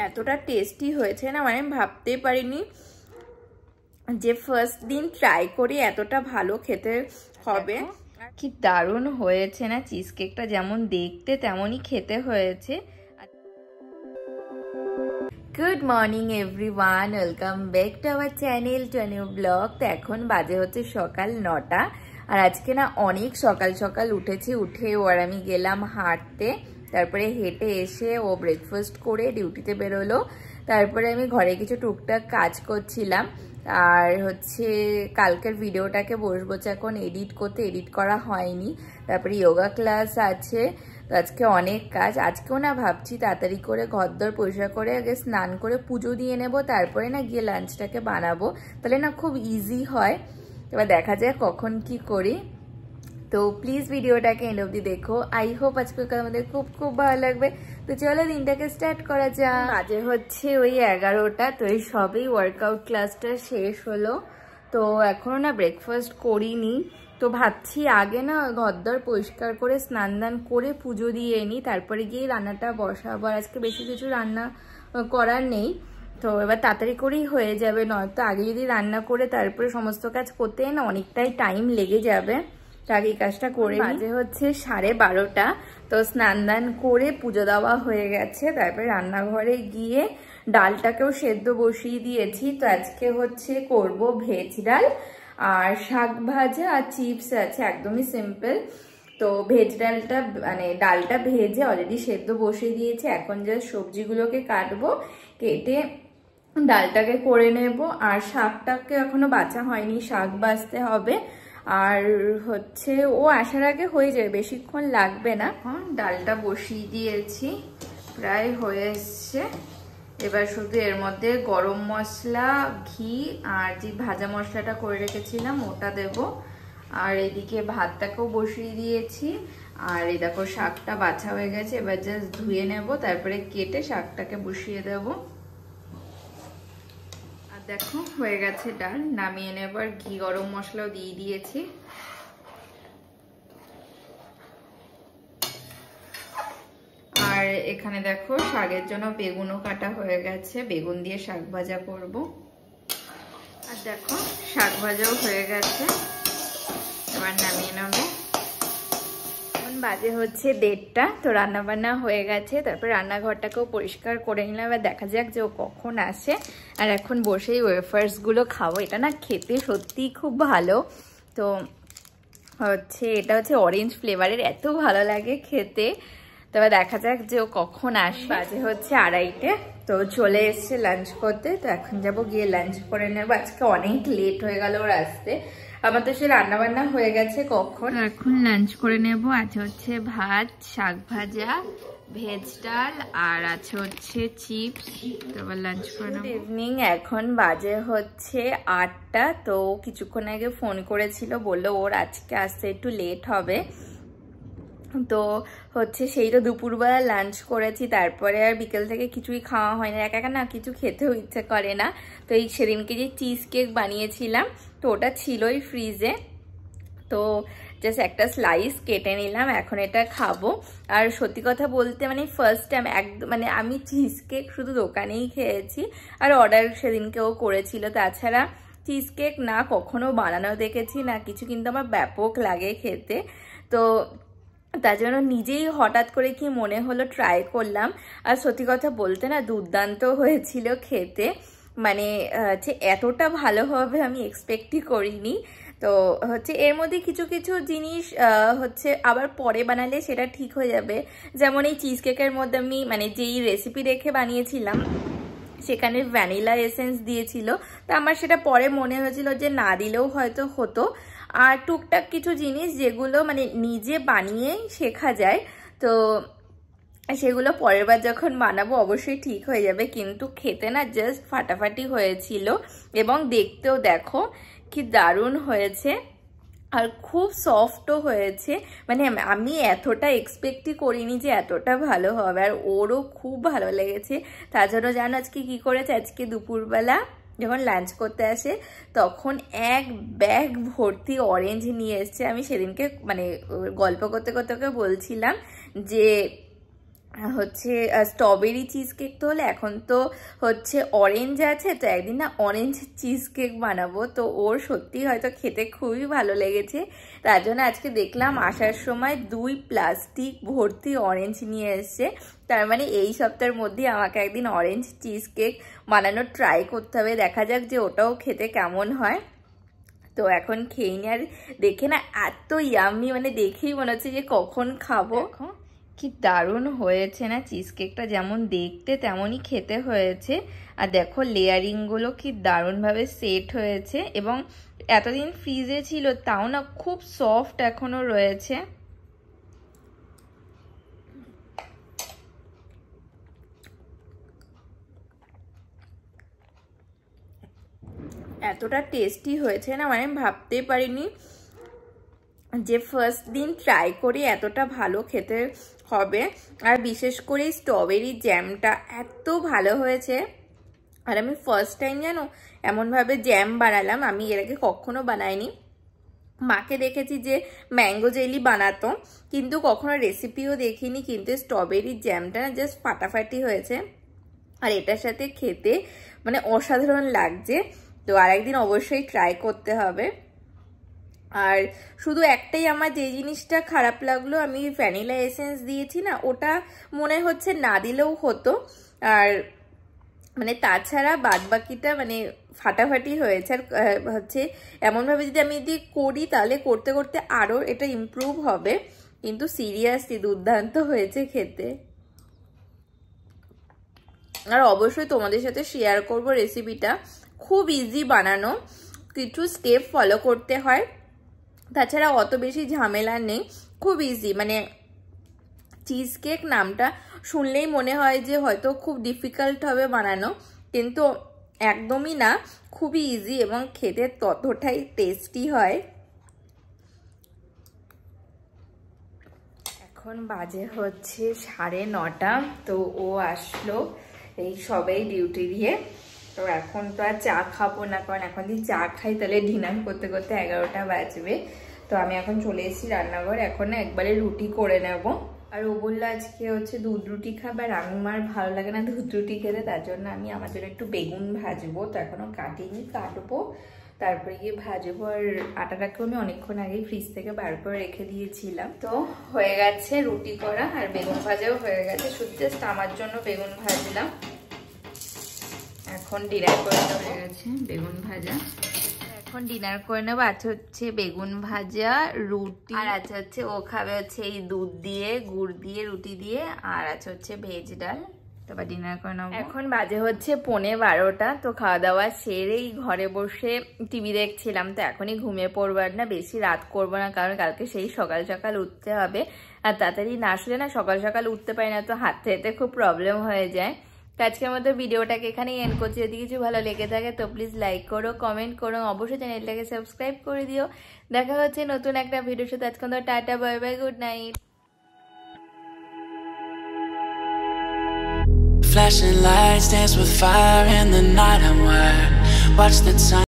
এতটা টেস্টি হয়েছে না, মানে আমি ভাবতেই পারিনি যে ফার্স্ট দিন ট্রাই করি এতটা ভালো খেতে হবে। কি দারুণ হয়েছে না চিজ কেকটা, যেমন দেখতে তেমনই খেতে হয়েছে। Good morning everyone, welcome back to our channel to new blog. তো এখন বাজে হচ্ছে সকাল 9টা, আর আজকে না অনেক সকাল সকাল উঠেছি। উঠে ও আর আমি গেলাম হাঁটতে, তারপরে হেঁটে এসে ও ব্রেকফাস্ট করে ডিউটিতে বেরোলো। তারপরে আমি ঘরে কিছু টুকটাক কাজ করছিলাম, আর হচ্ছে কালকের ভিডিওটাকে বসবো এখন এডিট করতে, এডিট করা হয়নি। তারপরে যোগা ক্লাস আছে, তো আজকে অনেক কাজ। আজকেও না ভাবছি তাড়াতাড়ি করে ঘরদর পরিষ্কার করে আগে স্নান করে পুজো দিয়ে নেব, তারপরে না গিয়ে লাঞ্চটাকে বানাবো, তাহলে না খুব ইজি হয়। এবার দেখা যায় কখন কি করি। তো প্লিজ ভিডিওটাকে এন্ড অবধি দেখো, আই হোপ আজকে আমাদের খুব খুব ভালো লাগবে। তো চলো দিনটাকে স্টার্ট করা যাক। বাজে হচ্ছে ওই 11টা, তো এই সবেই ওয়ার্কআউট ক্লাসটা শেষ হলো। তো এখনো না ব্রেকফাস্ট করিনি, তো ভাবছি আগে না ঘরদর পরিষ্কার করে স্নান দান করে পুজো দিয়ে নিই, তারপরে গিয়ে রান্নাটা বসাবো। আর আজকে বেশি কিছু রান্না করার নেই, তো এবার তাড়াতাড়ি করেই হয়ে যাবে। নয়তো আগে যদি রান্না করে তারপরে সমস্ত কাজ করতে না অনেকটাই টাইম লেগে যাবে। আগে এই কাজটা করে বাজে হচ্ছে 12:30, তো স্নান দান করে পুজো দেওয়া হয়ে গেছে। তারপরে রান্নাঘরে গিয়ে ডালটাকেও সেদ্ধ বসিয়ে দিয়েছি। তো আজকে হচ্ছে করব ভেজ ডাল, আর শাক ভাজা আর চিপস আছে, একদমই সিম্পল। তো ভেজ ডালটা মানে ডালটা ভেজে অলরেডি সেদ্ধ বসিয়ে দিয়েছি, এখন জাস্ট সবজিগুলোকে কাটবো, কেটে ডালটাকে করে নেব। আর শাকটাকে এখনো বাছা হয়নি, শাক বাছতে হবে। আর হচ্ছে ও আসার আগে হয়ে যাবে, বেশিক্ষণ লাগবে না। ডালটা বসিয়ে দিয়েছি, প্রায় হয়ে এসছে। এবার শুধু এর মধ্যে গরম মশলা, ঘি আর যে ভাজা মশলাটা করে রেখেছিলাম ওটা দেব। আর এদিকে ভাতটাকেও বসিয়ে দিয়েছি। আর এই দেখো শাকটা বাছা হয়ে গেছে, এবার জাস্ট ধুয়ে নেব, তারপরে কেটে শাকটাকে বসিয়ে দেব। দেখো হয়ে গেছে ডাল, নামিয়ে নেব। আর ঘি গরম মশলাও দিয়ে দিয়েছি। আর এখানে দেখো শাকের জন্য বেগুনও কাটা হয়ে গেছে, বেগুন দিয়ে শাক ভাজা করব। আর দেখো শাক ভাজাও হয়ে গেছে, এবার নামিয়ে নেব। এখন বাজে হচ্ছে 1:30, তো রান্না বান্না হয়ে গেছে। তারপর রান্নাঘরটাকেও পরিষ্কার করে নিলাম। এবার দেখা যাক যে ও কখন আসে। আর এখন বসেই ওয়েফার্সগুলো খাবো, এটা না খেতে সত্যিই খুব ভালো। তো হচ্ছে এটা হচ্ছে অরেঞ্জ ফ্লেভারের, এত ভালো লাগে খেতে। তবে দেখা যাক যে ও কখন আসে। বাজে হচ্ছে 2:30, তো চলে এসছে লাঞ্চ করতে। তো এখন যাব গিয়ে লাঞ্চ করে নেবো। আজকে অনেক লেট হয়ে গেল ওর আসতে। আমার তো সে রান্না বান্না হয়ে গেছে কখন। এখন লাঞ্চ করে নেব। আছে হচ্ছে ভাত, শাক ভাজা, ভেজ ডাল, আর আছে হচ্ছে চিপস। তারপর লাঞ্চ করে নেব। ইভিনিং, এখন বাজে হচ্ছে 8টা। তো কিছুক্ষণ আগে ফোন করেছিল, বললো ওর আজকে আসতে একটু লেট হবে। তো হচ্ছে সেই তো দুপুরবেলা লাঞ্চ করেছি, তারপরে আর বিকেল থেকে কিছুই খাওয়া হয় না, একা একা না কিছু খেতেও ইচ্ছে করে না। তো এই সেদিনকে যে চিজ কেক বানিয়েছিলাম, তো ওটা ছিলই ফ্রিজে, তো জাস্ট একটা স্লাইস কেটে নিলাম, এখন এটা খাবো। আর সত্যি কথা বলতে মানে ফার্স্ট টাইম একদম মানে আমি চিজ কেক শুধু দোকানেই খেয়েছি, আর অর্ডার সেদিনকেও করেছিল। তাছাড়া চিজ কেক না কখনো বানানো দেখেছি না কিছু, কিন্তু আমার ব্যাপক লাগে খেতে। তো তার জন্য নিজেই হঠাৎ করে কি মনে হলো ট্রাই করলাম। আর সত্যি কথা বলতে না দুর্দান্ত হয়েছিল খেতে, মানে হচ্ছে এতটা ভালো হবে আমি এক্সপেক্টই করিনি। তো হচ্ছে এর মধ্যে কিছু কিছু জিনিস হচ্ছে আবার পরে বানালে সেটা ঠিক হয়ে যাবে। যেমন এই চিজ কেকের মধ্যে আমি মানে যেই রেসিপি রেখে বানিয়েছিলাম সেখানে ভ্যানিলা এসেন্স দিয়েছিল, তো আমার সেটা পরে মনে হয়েছিল যে না দিলেও হয়তো হতো। আর টুকটাক কিছু জিনিস যেগুলো মানে নিজে বানিয়ে শেখা যায়, তো সেগুলো পরের বার যখন বানাবো অবশ্যই ঠিক হয়ে যাবে। কিন্তু খেতে না জাস্ট ফাটাফাটি হয়েছিল, এবং দেখতেও দেখো কি দারুণ হয়েছে, আর খুব সফটও হয়েছে। মানে আমি এতটা এক্সপেক্টই করিনি যে এতটা ভালো হবে, আর ওরও খুব ভালো লেগেছে। তার জন্য জানো আজকে কি করেছে, আজকে দুপুরবেলা যখন লাঞ্চ করতে আসে তখন এক ব্যাগ ভর্তি অরেঞ্জ নিয়ে এসছে। আমি সেদিনকে মানে গল্প করতে করতে বলছিলাম যে হচ্ছে স্ট্রবেরি চিজ কেক তো হলে, এখন তো হচ্ছে অরেঞ্জ আছে, তো একদিন না অরেঞ্জ চিজ কেক বানাবো। তো ওর সত্যি হয়তো খেতে খুবই ভালো লেগেছে, তার জন্য আজকে দেখলাম আসার সময় 2 প্লাস্টিক ভর্তি অরেঞ্জ নিয়ে এসছে। তার মানে এই সপ্তাহের মধ্যে আমাকে একদিন অরেঞ্জ চিজ কেক বানানোর ট্রাই করতে হবে, দেখা যাক যে ওটাও খেতে কেমন হয়। তো এখন খেয়ে নি, আর দেখে না এত ইয়াম্মি, মানে দেখেই মনে হচ্ছে যে কখন খাবো। কি দারুণ হয়েছে না চিজ কেকটা, যেমন দেখতে তেমনই খেতে হয়েছে। আর দেখো লেয়ারিংগুলো কি দারুণভাবে সেট হয়েছে, এবং এতদিন ফ্রিজে ছিল তাও না খুব সফট এখনো রয়েছে। এতটা টেস্টি হয়েছে না, মানে ভাবতেই পারিনি যে ফার্স্ট দিন ট্রাই করি এতটা ভালো খেতে হবে। আর বিশেষ করে স্ট্রবেরি জ্যামটা এত ভালো হয়েছে। আর আমি ফার্স্ট টাইম জানো এমনভাবে জ্যাম বানালাম, আমি এর আগে কখনো বানাইনি। মাকে দেখেছি যে ম্যাঙ্গো জেলি বানাতো, কিন্তু কখনো রেসিপিও দেখিনি, কিন্তু স্ট্রবেরি জ্যামটা না জাস্ট ফাটাফাটি হয়েছে। আর এটার সাথে খেতে মানে অসাধারণ লাগছে। তো আরেকদিন অবশ্যই ট্রাই করতে হবে। আর শুধু একটাই আমার যে জিনিসটা খারাপ লাগলো, আমি ভ্যানিলা এসেন্স দিয়েছি না, ওটা মনে হচ্ছে না দিলেও হতো। আর মানে তাছাড়া বাদ বাকিটা মানে ফাটাফাটি হয়েছে। আর হচ্ছে এমনভাবে যদি করি তাহলে করতে করতে আরও এটা ইমপ্রুভ হবে, কিন্তু সিরিয়াসলি দুর্দান্ত হয়েছে খেতে। আর অবশ্যই তোমাদের সাথে শেয়ার করব রেসিপিটা, খুব ইজি বানানো, কিছু স্টেপ ফলো করতে হয়, তাছাড়া অত বেশি ঝামেলা নেই, খুব ইজি। মানে চিজ কেক নামটা শুনলেই মনে হয় যে হয়তো খুব ডিফিকাল্ট হবে বানানো, কিন্তু একদমই না, খুবই ইজি এবং খেতে ততটাই টেস্টি হয়। এখন বাজে হচ্ছে 9:30, তো ও আসলো এই সবেই ডিউটি দিয়ে। তো এখন তো আর চা খাবো না, কারণ এখন যদি চা খাই তাহলে ডিনার করতে করতে 11টা বাজবে। তো আমি এখন চলে এসেছি রান্নাঘর, এখন না একবারে রুটি করে নেব। আর ও বললো আজকে হচ্ছে দুধ রুটি খাবে, আর আমি মার ভালো লাগে না দুধ রুটি খেতে, তার জন্য আমি আমার জন্য একটু বেগুন ভাজবো। তো এখনো কাটিনি, কাটবো তারপরে গিয়ে ভাজবো। আর আটাটাকেও আমি অনেকক্ষণ আগেই ফ্রিজ থেকে বার করে রেখে দিয়েছিলাম। তো হয়ে গেছে রুটি করা, আর বেগুন ভাজাও হয়ে গেছে। শুধু জাস্ট আমার জন্য বেগুন ভাজলাম। এখন ডিনার করে নেবো, হয়ে গেছে বেগুন ভাজা, এখন ডিনার করে নেবো। আছে হচ্ছে বেগুন ভাজা, রুটি, আর আছে হচ্ছে ও খাবে হচ্ছে এই দুধ দিয়ে গুড় দিয়ে রুটি দিয়ে, আর আছে হচ্ছে ভেজ ডাল। তারপর ডিনার করে নেবো। এখন বাজে হচ্ছে 11:15, তো খাওয়া দাওয়া সেরেই ঘরে বসে টিভি দেখছিলাম। তো এখনই ঘুমিয়ে পড়বো, আর না বেশি রাত করবো না, কারণ কালকে সেই সকাল সকাল উঠতে হবে। আর তাড়াতাড়ি না আসলে না সকাল সকাল উঠতে পারি না, তো হাঁটতে হাঁটতে খুব প্রবলেম হয়ে যায়। আজকের মতো ভিডিওটাকে এখানেই এন্ড করছি। যদি কিছু ভালো লেগে থাকে তো প্লিজ লাইক করো, কমেন্ট করো, অবশ্যই চ্যানেলটাকে সাবস্ক্রাইব করে দিও। দেখা হচ্ছে নতুন একটা ভিডিওর সাথে। আজকে তো tata, bye bye, good night. Flashing lights dance with fire in the night. I'm wired. Watch the time.